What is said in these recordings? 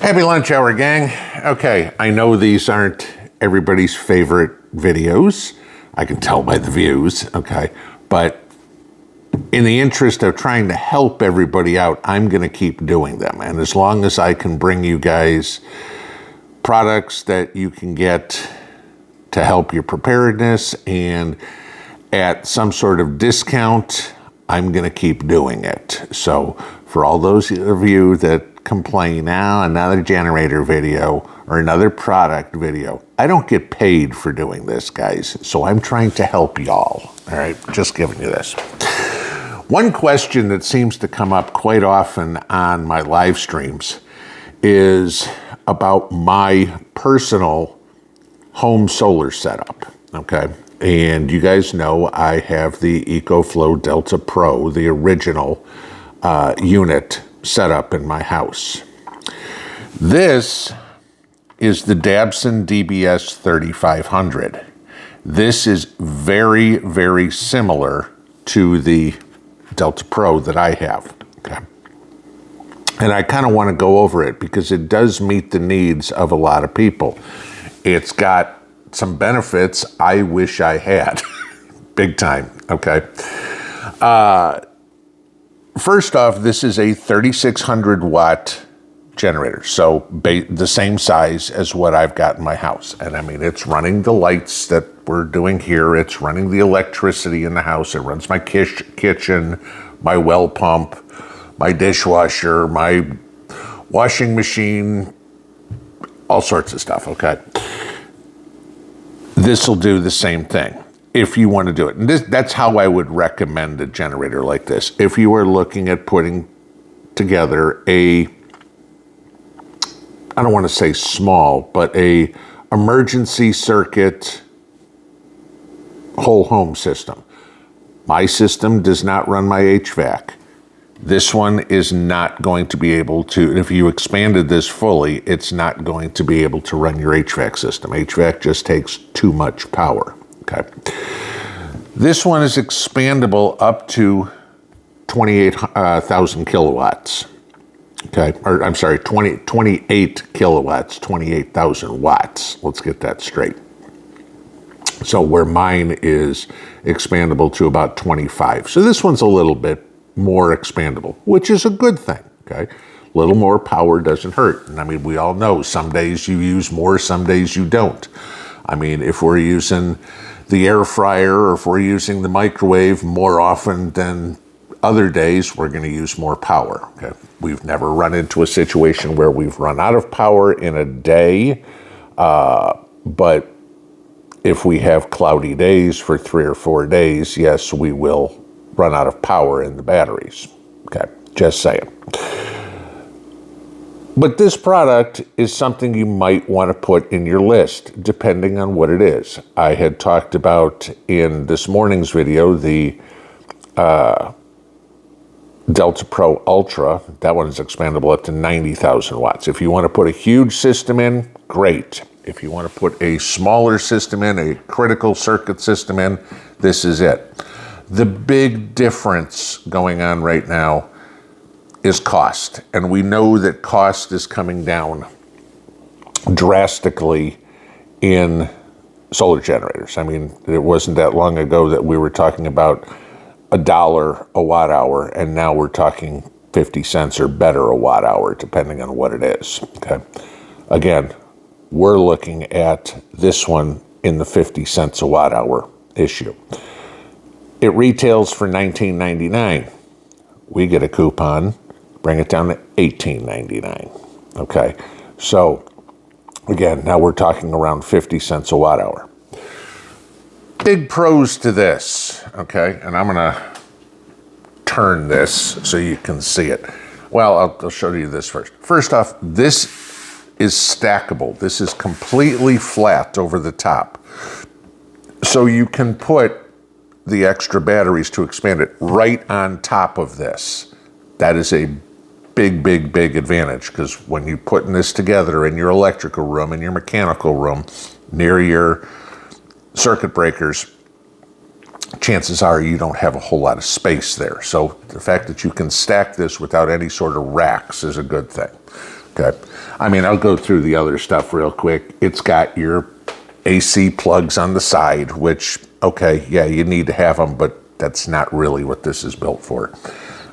Happy lunch hour, gang. Okay, I know these aren't everybody's favorite videos. I can tell by the views, okay? But in the interest of trying to help everybody out, I'm gonna keep doing them. And as long as I can bring you guys products that you can get to help your preparedness and at some sort of discount, I'm gonna keep doing it. So for all those of you that complain, now another generator video or another product video, I don't get paid for doing this, guys. So I'm trying to help y'all, all right? Just giving you this. One question that seems to come up quite often on my live streams is about my personal home solar setup, okay? And you guys know I have the EcoFlow Delta Pro, the original unit set up in my house. This is the Dabbsson DBS3500. This is very, very similar to the Delta Pro that I have, okay? And I kind of want to go over it because it does meet the needs of a lot of people. It's got some benefits I wish I had, big time, okay? First off, this is a 3,600 watt generator, so the same size as what I've got in my house. And I mean, it's running the lights that we're doing here. It's running the electricity in the house. It runs my kitchen, my well pump, my dishwasher, my washing machine, all sorts of stuff, okay? This will do the same thing if you want to do it. And that's how I would recommend a generator like this. If you are looking at putting together I don't want to say small, but a emergency circuit whole home system. My system does not run my HVAC. This one is not going to be able to, if you expanded this fully, it's not going to be able to run your HVAC system. HVAC just takes too much power, okay? This one is expandable up to 28,000 kilowatts, okay? Or I'm sorry, 28 kilowatts, 28,000 watts. Let's get that straight. So where mine is expandable to about 25. So this one's a little bit more expandable, which is a good thing, okay? A little more power doesn't hurt. And I mean, we all know some days you use more, some days you don't. I mean, if we're using the air fryer or if we're using the microwave more often than other days, we're gonna use more power, okay? We've never run into a situation where we've run out of power in a day, but if we have cloudy days for 3 or 4 days, yes, we will run out of power in the batteries. Okay, just saying. But this product is something you might want to put in your list, depending on what it is. I had talked about in this morning's video, the Delta Pro Ultra. That one is expandable up to 90,000 watts. If you want to put a huge system in, great. If you want to put a smaller system in, a critical circuit system in, this is it. The big difference going on right now is cost. And we know that cost is coming down drastically in solar generators. I mean, it wasn't that long ago that we were talking about $1 a watt hour, and now we're talking 50 cents or better a watt hour, depending on what it is, okay? Again, we're looking at this one in the 50 cents a watt hour issue. It retails for $19.99. We get a coupon, bring it down to $18.99, okay? So, again, now we're talking around 50 cents a watt hour. Big pros to this, okay? And I'm gonna turn this so you can see it. Well, I'll show you this first. First off, this is stackable. This is completely flat over the top. So you can put the extra batteries to expand it right on top of this. That is a big, big, big advantage, because when you're putting this together in your electrical room, in your mechanical room, near your circuit breakers, chances are you don't have a whole lot of space there. So the fact that you can stack this without any sort of racks is a good thing. Okay. I mean, I'll go through the other stuff real quick. It's got your AC plugs on the side, which, okay, yeah, you need to have them, but that's not really what this is built for.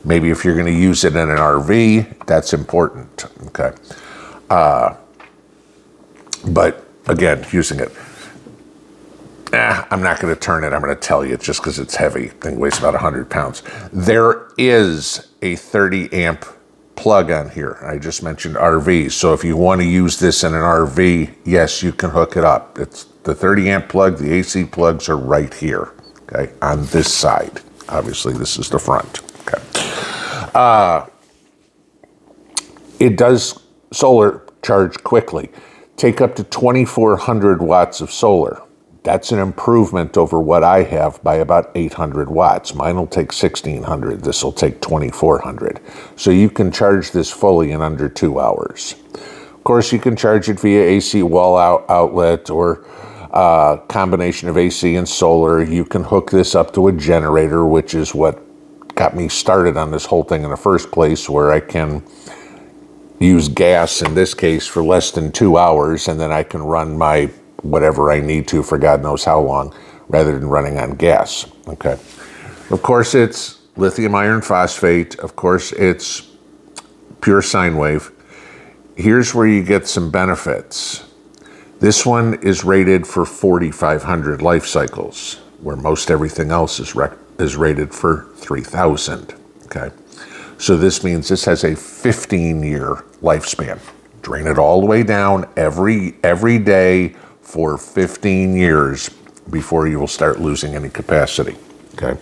Maybe if you're going to use it in an RV, that's important, okay? But again, using it, I'm not going to turn it. I'm going to tell you, just because it's heavy. The thing weighs about 100 pounds. There is a 30 amp plug on here. I just mentioned RV. So if you want to use this in an RV, yes, you can hook it up. It's the 30 amp plug. The AC plugs are right here, okay, on this side. Obviously, this is the front, okay. It does solar charge quickly. Take up to 2,400 watts of solar. That's an improvement over what I have by about 800 watts. Mine will take 1,600. This will take 2,400. So you can charge this fully in under 2 hours. Of course, you can charge it via AC wall outlet or a combination of AC and solar. You can hook this up to a generator, which is what got me started on this whole thing in the first place, where I can use gas in this case for less than 2 hours, and then I can run my whatever I need to for God knows how long, rather than running on gas, okay? Of course, it's lithium iron phosphate. Of course, it's pure sine wave. Here's where you get some benefits. This one is rated for 4,500 life cycles, where most everything else is rated for 3,000, okay? So this means this has a 15-year lifespan. Drain it all the way down every day for 15 years before you will start losing any capacity, okay?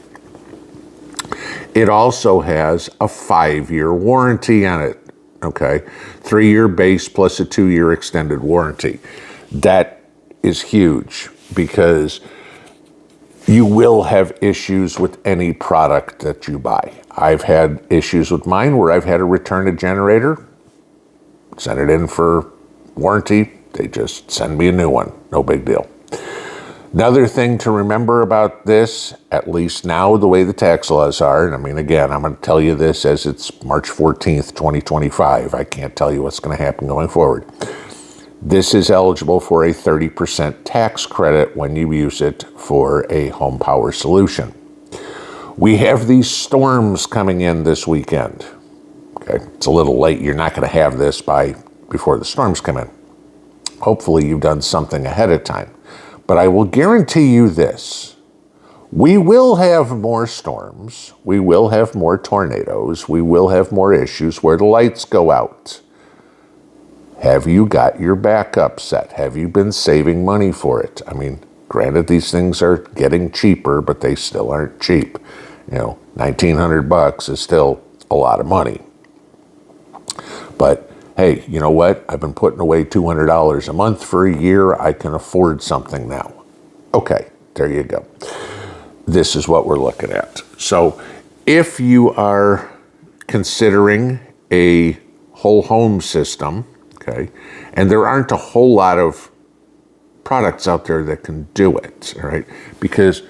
It also has a 5-year warranty on it, okay? 3-year base plus a 2-year extended warranty. That is huge because you will have issues with any product that you buy. I've had issues with mine where I've had to return a generator, send it in for warranty, they just send me a new one, no big deal. Another thing to remember about this, at least now the way the tax laws are, and I mean, again, I'm going to tell you this as it's March 14th, 2025. I can't tell you what's going to happen going forward. This is eligible for a 30% tax credit when you use it for a home power solution. We have these storms coming in this weekend. Okay, it's a little late. You're not going to have this before the storms come in. Hopefully you've done something ahead of time. But I will guarantee you this. We will have more storms. We will have more tornadoes. We will have more issues where the lights go out. Have you got your backup set? Have you been saving money for it? I mean, granted, these things are getting cheaper, but they still aren't cheap. You know, $1,900 is still a lot of money. But hey, you know what? I've been putting away $200 a month for a year. I can afford something now. Okay, there you go. This is what we're looking at. So if you are considering a whole home system, okay, and there aren't a whole lot of products out there that can do it, all right? Because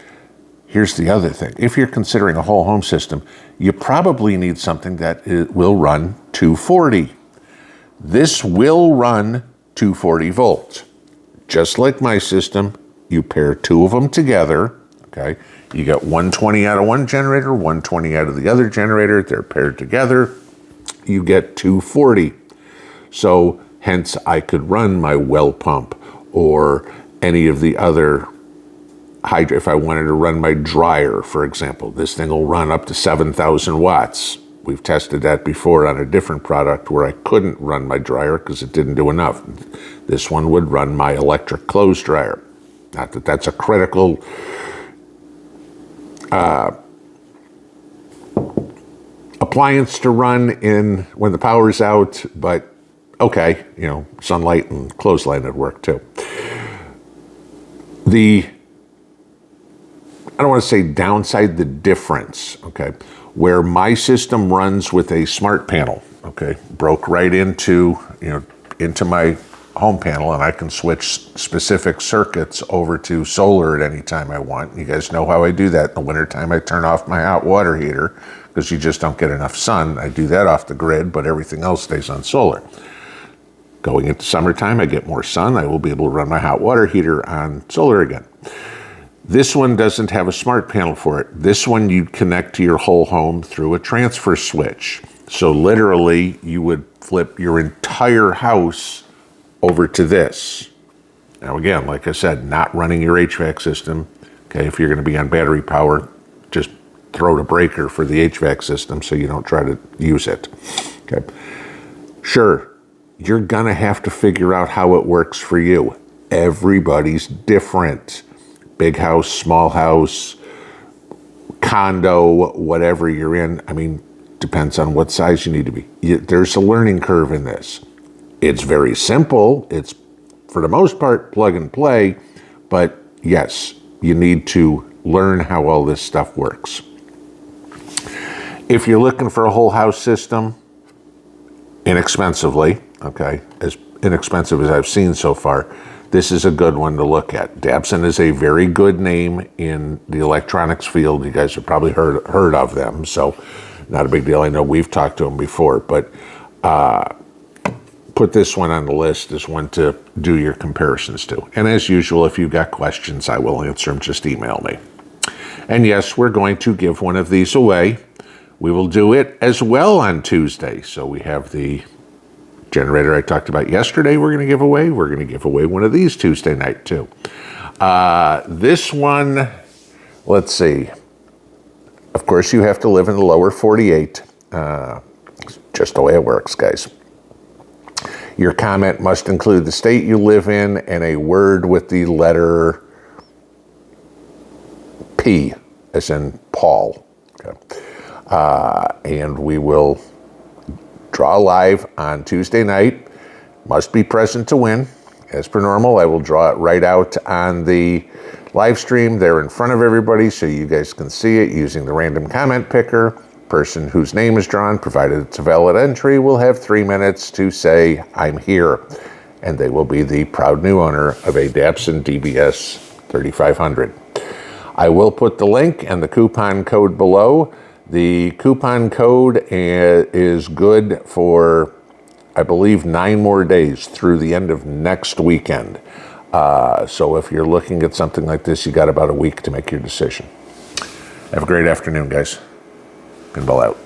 here's the other thing. If you're considering a whole home system, you probably need something that will run 240. This will run 240 volts. Just like my system, you pair two of them together, okay? You get 120 out of one generator, 120 out of the other generator. They're paired together. You get 240. So hence I could run my well pump or any of the other if I wanted to run my dryer, for example. This thing will run up to 7,000 watts. We've tested that before on a different product where I couldn't run my dryer because it didn't do enough. This one would run my electric clothes dryer. Not that that's a critical appliance to run in when the power's out, but okay, you know, sunlight and clothesline would work too. I don't want to say downside, the difference, okay, where my system runs with a smart panel, okay, broke right into my home panel, and I can switch specific circuits over to solar at any time I want. You guys know how I do that. In the wintertime, I turn off my hot water heater because you just don't get enough sun. I do that off the grid, but everything else stays on solar. Going into summertime, I get more sun. I will be able to run my hot water heater on solar again. This one doesn't have a smart panel for it. This one you'd connect to your whole home through a transfer switch. So literally, you would flip your entire house over to this. Now again, like I said, not running your HVAC system. Okay, if you're going to be on battery power, just throw the breaker for the HVAC system so you don't try to use it. Okay, sure, you're going to have to figure out how it works for you. Everybody's different. Big house, small house, condo, whatever you're in. I mean, depends on what size you need to be. There's a learning curve in this. It's very simple. It's, for the most part, plug and play. But yes, you need to learn how all this stuff works. If you're looking for a whole house system, inexpensively, okay, as inexpensive as I've seen so far, this is a good one to look at. Dabbsson is a very good name in the electronics field. You guys have probably heard of them, so not a big deal. I know we've talked to them before, but put this one on the list as one to do your comparisons to. And as usual, if you've got questions, I will answer them. Just email me. And yes, we're going to give one of these away. We will do it as well on Tuesday. So we have the generator I talked about yesterday we're going to give away. We're going to give away one of these Tuesday night too. This one, let's see. Of course, you have to live in the lower 48. Just the way it works, guys. Your comment must include the state you live in and a word with the letter P, as in Paul. Okay. And we will draw live on Tuesday night. Must be present to win. As per normal, I will draw it right out on the live stream there in front of everybody so you guys can see it using the random comment picker. Person whose name is drawn, provided it's a valid entry, will have 3 minutes to say, I'm here. And they will be the proud new owner of a Dabbsson DBS3500. I will put the link and the coupon code below. The coupon code is good for, I believe, 9 more days through the end of next weekend. So if you're looking at something like this, you got about a week to make your decision. Have a great afternoon, guys. Pinball out.